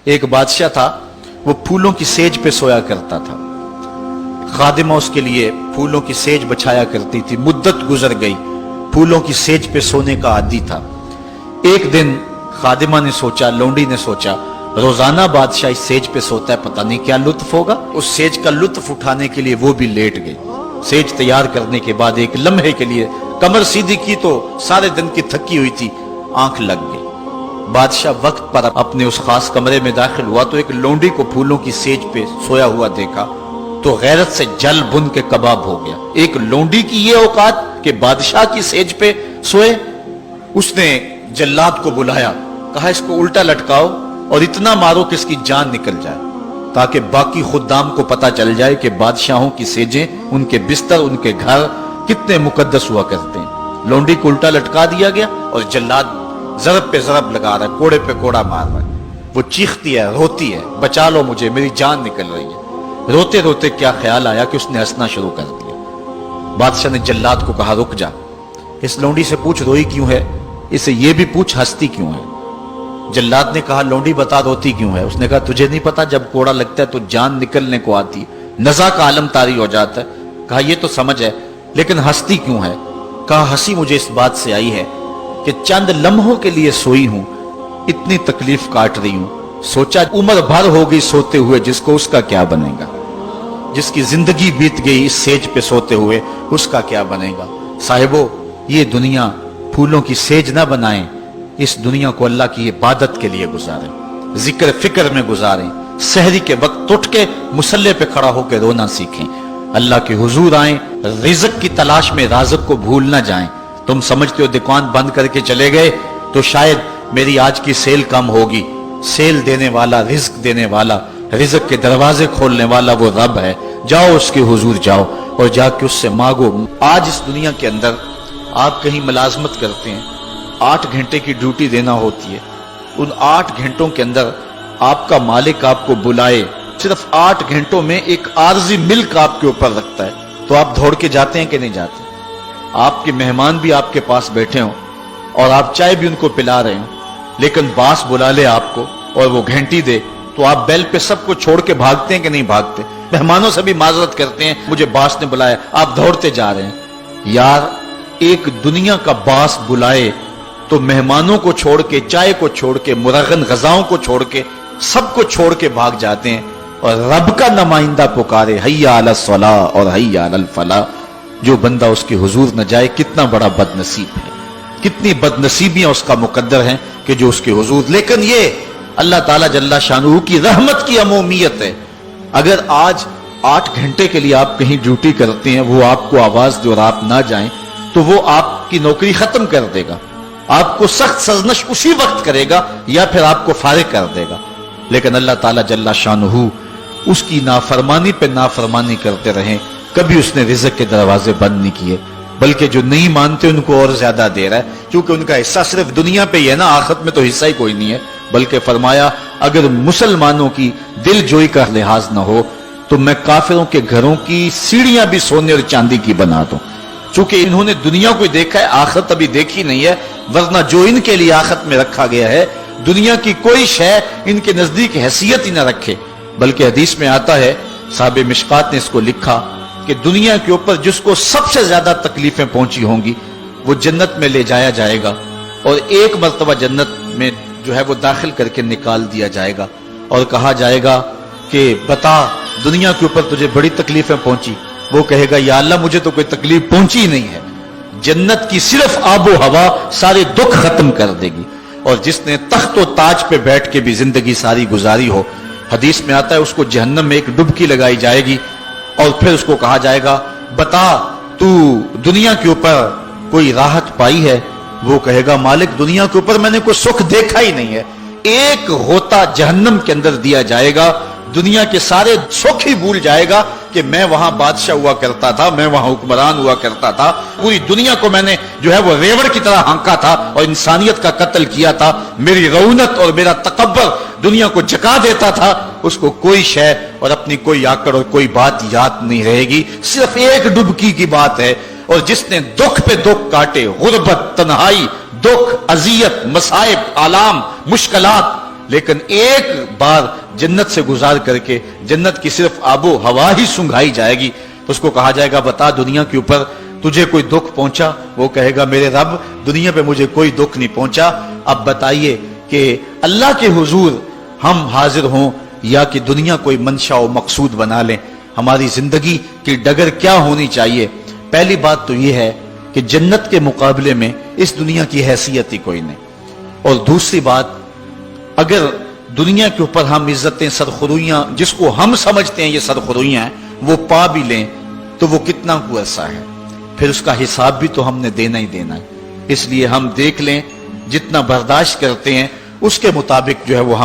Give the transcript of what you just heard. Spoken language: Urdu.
ایک بادشاہ تھا، وہ پھولوں کی سیج پہ سویا کرتا تھا، خادمہ اس کے لیے پھولوں کی سیج بچھایا کرتی تھی۔ مدت گزر گئی، پھولوں کی سیج پہ سونے کا عادی تھا۔ ایک دن خادمہ نے سوچا، لونڈی نے سوچا، روزانہ بادشاہ اس سیج پہ سوتا ہے، پتہ نہیں کیا لطف ہوگا۔ اس سیج کا لطف اٹھانے کے لیے وہ بھی لیٹ گئی۔ سیج تیار کرنے کے بعد ایک لمحے کے لیے کمر سیدھی کی تو سارے دن کی تھکی ہوئی تھی، آنکھ لگ گئی۔ بادشاہ وقت پر اپنے اس خاص کمرے میں داخل ہوا تو ایک لونڈی کو پھولوں کی سیج پہ سویا ہوا دیکھا تو غیرت سے جل بن کے کباب ہو گیا۔ ایک لونڈی کی یہ اوقات کہ بادشاہ کی سیج پہ سوئے۔ اس نے جلاد کو بلایا، کہا اس کو الٹا لٹکاؤ اور اتنا مارو کہ اس کی جان نکل جائے، تاکہ باقی خدام کو پتا چل جائے کہ بادشاہوں کی سیجیں، ان کے بستر، ان کے گھر کتنے مقدس ہوا کرتے ہیں۔ لونڈی کو الٹا لٹکا دیا گیا اور جلاد ضرب پہ ضرب لگا رہا ہے، کوڑے پہ کوڑا مار رہا ہے۔ وہ چیختی ہے، روتی ہے، بچا لو مجھے، میری جان نکل رہی ہے۔ روتے روتے کیا خیال آیا کہ اس نے ہنسنا شروع کر دیا۔ بادشاہ نے جلاد کو کہا، رک جا، اس لونڈی سے پوچھ روئی کیوں ہے، اسے یہ بھی پوچھ ہنستی کیوں ہے۔ جلاد نے کہا، لونڈی بتا روتی کیوں ہے۔ اس نے کہا، تجھے نہیں پتا جب کوڑا لگتا ہے تو جان نکلنے کو آتی ہے، نزع کا عالم طاری ہو جاتا ہے۔ کہا یہ تو سمجھ ہے، لیکن ہنستی کیوں ہے؟ کہا ہنسی مجھے اس بات سے آئی ہے کہ چند لمحوں کے لیے سوئی ہوں، اتنی تکلیف کاٹ رہی ہوں، سوچا عمر بھر ہو گئی سوتے ہوئے، جس کو اس کا کیا بنے گا، جس کی زندگی بیت گئی اس سیج پہ سوتے ہوئے، اس کا کیا بنے گا۔ صاحبو، یہ دنیا پھولوں کی سیج نہ بنائیں، اس دنیا کو اللہ کی عبادت کے لیے گزاریں، ذکر فکر میں گزاریں، سحری کے وقت اٹھ کے مصلے پہ کھڑا ہو کے رونا سیکھیں، اللہ کے حضور آئیں، رزق کی تلاش میں رازق کو بھول نہ جائیں۔ تم سمجھتے ہو دکان بند کر کے چلے گئے تو شاید میری آج کی سیل کم ہوگی، سیل دینے والا، رزق دینے والا، رزق کے دروازے کھولنے والا وہ رب ہے۔ جاؤ اس کے حضور جاؤ اور جا کے اس سے مانگو۔ آج اس دنیا کے اندر آپ کہیں ملازمت کرتے ہیں، 8 گھنٹے کی ڈیوٹی دینا ہوتی ہے، ان 8 گھنٹوں کے اندر آپ کا مالک آپ کو بلائے، صرف 8 گھنٹوں میں ایک عارضی ملک آپ کے اوپر رکھتا ہے، تو آپ دوڑ کے جاتے ہیں کہ نہیں جاتے؟ آپ کے مہمان بھی آپ کے پاس بیٹھے ہوں اور آپ چائے بھی ان کو پلا رہے ہوں، لیکن باس بلا لے آپ کو اور وہ گھنٹی دے تو آپ بیل پہ سب کو چھوڑ کے بھاگتے ہیں کہ نہیں بھاگتے؟ مہمانوں سے بھی معذرت کرتے ہیں، مجھے باس نے بلایا، آپ دوڑتے جا رہے ہیں۔ یار، ایک دنیا کا باس بلائے تو مہمانوں کو چھوڑ کے، چائے کو چھوڑ کے، مرغن غذاؤں کو چھوڑ کے، سب کو چھوڑ کے بھاگ جاتے ہیں، اور رب کا نمائندہ پکارے حی علی الصلاۃ اور حی علی الفلاح، جو بندہ اس کے حضور نہ جائے کتنا بڑا بد نصیب ہے، کتنی بد نصیبیاں اس کا مقدر ہیں کہ جو اس کے حضور۔ لیکن یہ اللہ تعالیٰ جل شانہ کی رحمت کی عمومیت ہے۔ اگر آج 8 گھنٹے کے لیے آپ کہیں ڈیوٹی کرتے ہیں، وہ آپ کو آواز دے اور آپ نہ جائیں تو وہ آپ کی نوکری ختم کر دے گا، آپ کو سخت سرزنش اسی وقت کرے گا یا پھر آپ کو فارغ کر دے گا۔ لیکن اللہ تعالیٰ جل شانہ اس کی نافرمانی پہ نافرمانی کرتے رہیں، کبھی اس نے رزق کے دروازے بند نہیں کیے، بلکہ جو نہیں مانتے ان کو اور زیادہ دے رہا ہے، کیونکہ ان کا حصہ صرف دنیا پہ ہی ہے نا، آخرت میں تو حصہ ہی کوئی نہیں ہے۔ بلکہ فرمایا اگر مسلمانوں کی دل جوئی کا لحاظ نہ ہو تو میں کافروں کے گھروں کی سیڑھیاں بھی سونے اور چاندی کی بنا دوں، چونکہ انہوں نے دنیا کو دیکھا ہے، آخرت ابھی دیکھی نہیں ہے، ورنہ جو ان کے لیے آخرت میں رکھا گیا ہے، دنیا کی کوئی شے ان کے نزدیک حیثیت ہی نہ رکھے۔ بلکہ حدیث میں آتا ہے، صاحب مشکات نے اس کو لکھا کہ دنیا کے اوپر جس کو سب سے زیادہ تکلیفیں پہنچی ہوں گی وہ جنت میں لے جایا جائے گا، اور ایک مرتبہ جنت میں جو ہے وہ داخل کر کے نکال دیا جائے گا، اور کہا جائے گا کہ بتا دنیا کے اوپر تجھے بڑی تکلیفیں پہنچی؟ وہ کہے گا یا اللہ مجھے تو کوئی تکلیف پہنچی ہی نہیں ہے۔ جنت کی صرف آب و ہوا سارے دکھ ختم کر دے گی، اور جس نے تخت و تاج پہ بیٹھ کے بھی زندگی ساری گزاری ہو، حدیث میں آتا ہے اس کو جہنم میں ایک ڈبکی لگائی جائے گی، اور پھر اس کو کہا جائے گا بتا تو دنیا کے اوپر کوئی راحت پائی ہے؟ وہ کہے گا مالک دنیا کے اوپر میں نے کوئی سکھ دیکھا ہی نہیں ہے۔ ایک غوطہ جہنم کے اندر دیا جائے گا، دنیا کے سارے سکھ ہی بھول جائے گا کہ میں وہاں بادشاہ ہوا کرتا تھا، میں وہاں حکمران ہوا کرتا تھا، پوری دنیا کو میں نے جو ہے وہ ریوڑ کی طرح ہانکا تھا اور انسانیت کا قتل کیا تھا، میری رونت اور میرا تکبر دنیا کو جکا دیتا تھا۔ اس کو کوئی شے اور اپنی کوئی آکڑ اور کوئی بات یاد نہیں رہے گی، صرف ایک ڈبکی کی بات ہے۔ اور جس نے دکھ پہ دکھ کاٹے، غربت، تنہائی، دکھ، اذیت، مصائب، آلام، مشکلات، لیکن ایک بار جنت سے گزار کر کے جنت کی صرف آب و ہوا ہی سنگھائی جائے گی تو اس کو کہا جائے گا بتا دنیا کے اوپر تجھے کوئی دکھ پہنچا؟ وہ کہے گا میرے رب دنیا پہ مجھے کوئی دکھ نہیں پہنچا. اب بتائیے کہ اللہ کے حضور ہم حاضر ہوں یا کہ دنیا کوئی منشا و مقصود بنا لیں؟ ہماری زندگی کی ڈگر کیا ہونی چاہیے؟ پہلی بات تو یہ ہے کہ جنت کے مقابلے میں اس دنیا کی حیثیت ہی کوئی نہیں. اور دوسری بات، اگر دنیا کے اوپر ہم عزتیں سرخرویاں جس کو ہم سمجھتے ہیں یہ سرخرویاں ہیں وہ پا بھی لیں تو وہ کتنا کو عرصہ ہے، پھر اس کا حساب بھی تو ہم نے دینا ہی دینا ہے. اس لیے ہم دیکھ لیں جتنا برداشت کرتے ہیں اس کے مطابق جو ہے وہ ہم